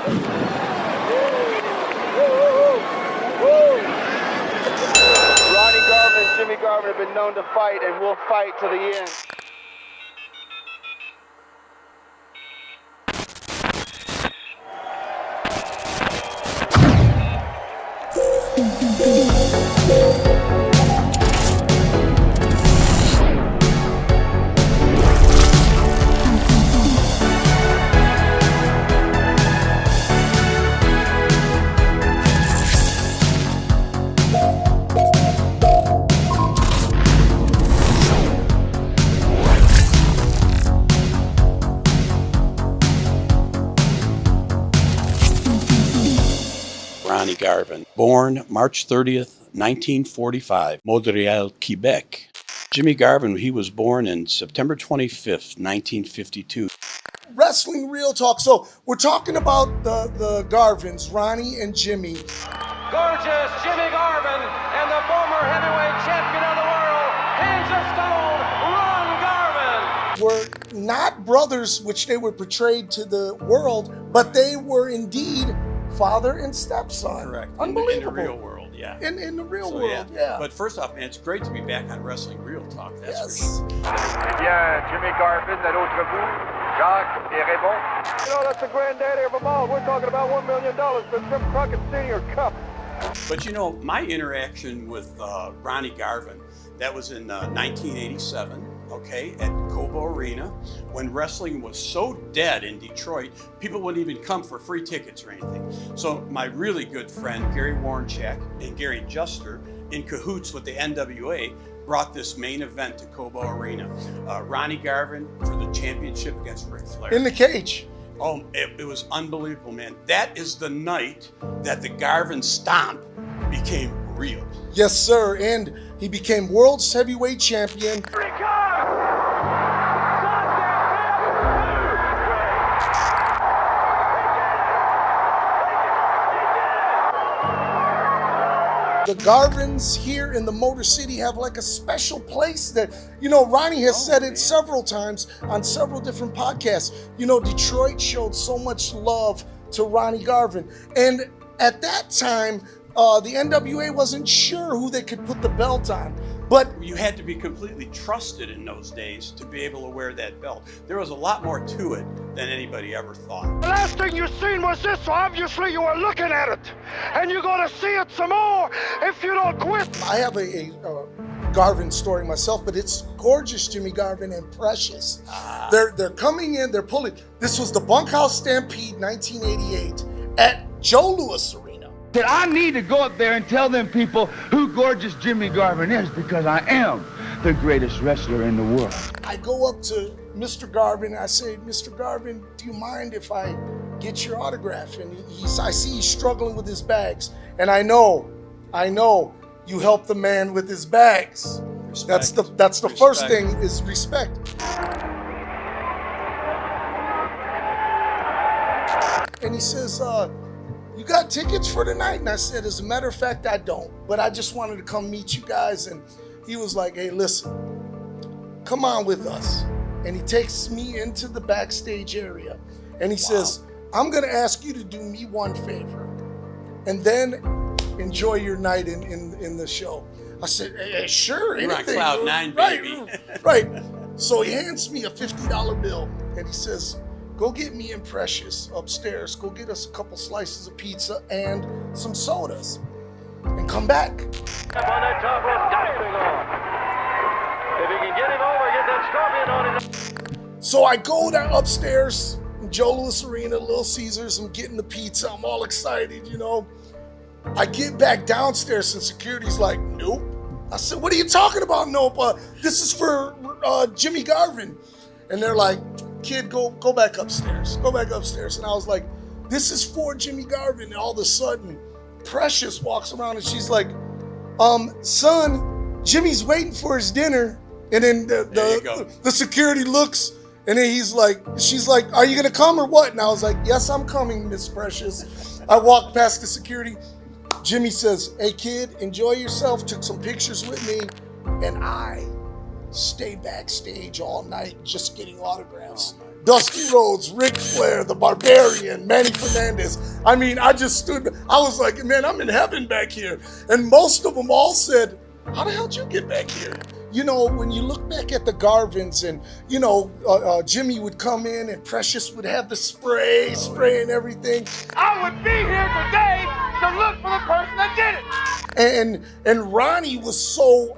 Ronnie Garvin and Jimmy Garvin have been known to fight and will fight to the end. Ronnie Garvin, born March 30th, 1945, Montreal, Quebec. Jimmy Garvin, he was born in September 25th, 1952. Wrestling Real Talk. So we're talking about the Garvins, Ronnie and Jimmy. Gorgeous Jimmy Garvin and the former heavyweight champion of the world, Hands of Stone, Ron Garvin. Were not brothers, which they were portrayed to the world, but they were indeed father and stepson. Correct. Unbelievable. In the real world, yeah. In the real world, yeah. But first off, man, it's great to be back on Wrestling Real Talk, that's for Yes. sure. Eh bien, Jimmy Garvin, à l'autre bout, Jacques et Raymond. You know, that's the granddaddy of them all. We're talking about $1 million for Jim Crockett Senior Cup. But you know, my interaction with Ronnie Garvin, that was in 1987, okay, at Cobo Arena, when wrestling was so dead in Detroit, people wouldn't even come for free tickets or anything. So my really good friend, Gary Warnchek and Gary Juster, in cahoots with the NWA, brought this main event to Cobo Arena. Ronnie Garvin for the championship against Ric Flair. In the cage. Oh, it was unbelievable, man. That is the night that the Garvin Stomp became real. Yes, sir. And he became world's heavyweight champion. The Garvins here in the Motor City have like a special place that, you know, Ronnie has said it several times on several different podcasts. You know, Detroit showed so much love to Ronnie Garvin. And at that time, the NWA wasn't sure who they could put the belt on. But you had to be completely trusted in those days to be able to wear that belt. There was a lot more to it than anybody ever thought. The last thing you seen was this, so obviously you were looking at it. And you're gonna see it some more if you don't quit. I have a Garvin story myself, but it's gorgeous, Jimmy Garvin and Precious. They're coming in, they're pulling. This was the Bunkhouse Stampede 1988 at Joe Louis Arena. That I need to go up there and tell them people who gorgeous Jimmy Garvin is, because I am the greatest wrestler in the world. I go up to Mr. Garvin and I say, Mr. Garvin, do you mind if I get your autograph? And I see he's struggling with his bags. And I know you help the man with his bags. Respect. That's the first thing is respect. And he says, you got tickets for tonight? And I said, as a matter of fact, I don't. But I just wanted to come meet you guys. And he was like, hey, listen, come on with us. And he takes me into the backstage area. And he says, I'm going to ask you to do me one favor. And then enjoy your night in the show. I said, hey, sure, You're anything. on cloud nine, baby. Right. So he hands me a $50 bill. And he says, go get me and Precious upstairs. Go get us a couple slices of pizza and some sodas. And come back. Up on that top rope, got him on. If he can get him over, get that scorpion on him. So I go down upstairs in Joe Louis Arena, Little Caesars. I'm getting the pizza. I'm all excited, you know. I get back downstairs and security's like, nope. I said, what are you talking about, nope? This is for Jimmy Garvin. And they're like, kid, go back upstairs. Go back upstairs. And I was like, this is for Jimmy Garvin. And all of a sudden, Precious walks around and she's like, son, Jimmy's waiting for his dinner. And then the security looks, and then she's like, are you gonna come or what? And I was like, yes, I'm coming, Miss Precious. I walked past the security. Jimmy says, hey kid, enjoy yourself. Took some pictures with me. And I stayed backstage all night just getting autographs. Dusty Rhodes, Ric Flair, the Barbarian, Manny Fernandez. I mean, I just stood, I was like, man, I'm in heaven back here. And most of them all said, how the hell did you get back here? You know, when you look back at the Garvins and, you know, Jimmy would come in and Precious would have the spray and everything. I would be here today to look for the person that did it. And Ronnie was so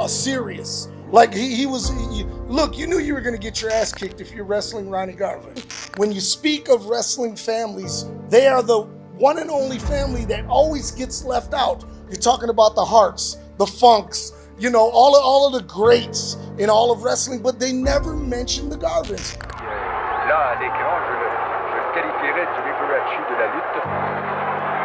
serious. Like look, you knew you were gonna get your ass kicked if you're wrestling Ronnie Garvin. When you speak of wrestling families, they are the one and only family that always gets left out. You're talking about the Harts, the Funks, you know, all of the greats in all of wrestling, but they never mention the Garvins. Là, à l'écran, je qualifierais Jimmy Garvin de la lutte.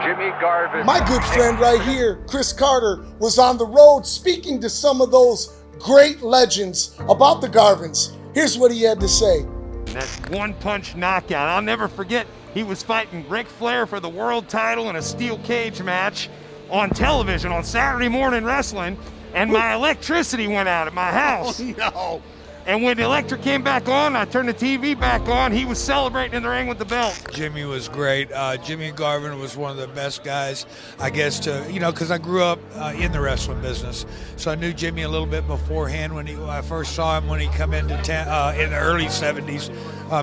Jimmy Garvin. My good friend right here, Chris Carter, was on the road speaking to some of those great legends about the Garvins. Here's what he had to say. That one-punch knockout. I'll never forget, he was fighting Ric Flair for the world title in a steel cage match on television on Saturday Morning Wrestling, and my electricity went out at my house. Oh, no. And when the electric came back on, I turned the TV back on, he was celebrating in the ring with the belt. Jimmy was great. Jimmy Garvin was one of the best guys, I guess, because I grew up in the wrestling business. So I knew Jimmy a little bit beforehand when I first saw him when he come into town in the early 70s,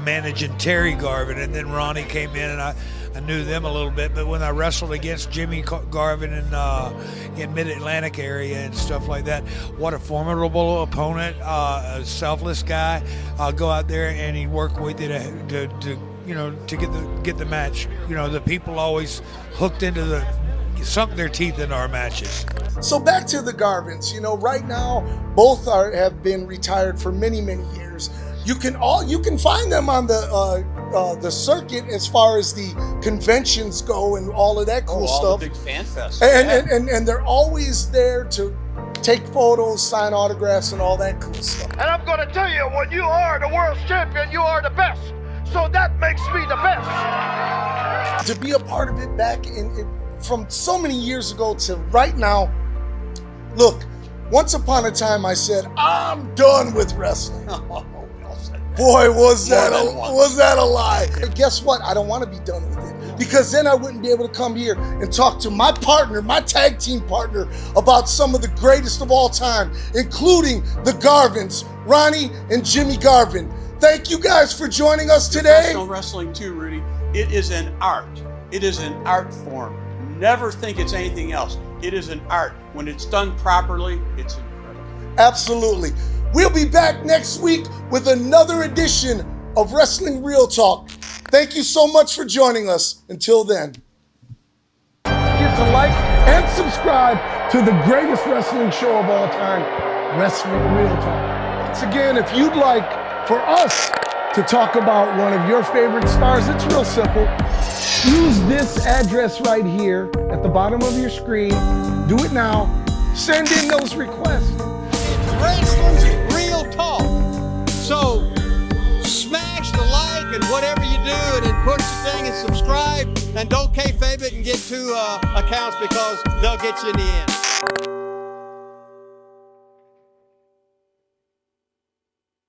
managing Terry Garvin. And then Ronnie came in and I knew them a little bit, but when I wrestled against Jimmy Garvin in Mid-Atlantic area and stuff like that, what a formidable opponent, a selfless guy. I'll go out there and he'd work with you to get the match. You know, the people always sunk their teeth in our matches. So back to the Garvins. You know, right now both have been retired for many years. You can find them on the circuit as far as the conventions go and all of that cool stuff. All the big fan fests. And they're always there to take photos, sign autographs, and all that cool stuff. And I'm going to tell you, when you are the world champion, you are the best. So that makes me the best. To be a part of it back from so many years ago to right now, look, once upon a time I said, I'm done with wrestling. Boy, was that a lie. And guess what? I don't want to be done with it, because then I wouldn't be able to come here and talk to my partner, my tag team partner, about some of the greatest of all time, including the Garvins, Ronnie and Jimmy Garvin. Thank you guys for joining us today. Professional wrestling too, Rudy. It is an art. It is an art form. Never think it's anything else. It is an art. When it's done properly, it's incredible. Absolutely. We'll be back next week with another edition of Wrestling Real Talk. Thank you so much for joining us. Until then. Hit the like and subscribe to the greatest wrestling show of all time, Wrestling Real Talk. Once again, if you'd like for us to talk about one of your favorite stars, it's real simple. Use this address right here at the bottom of your screen. Do it now. Send in those requests. Wrestling's Real Talk. So smash the like and whatever you do, and then push the thing and subscribe, and don't kayfabe it and get two accounts, because they'll get you in the end.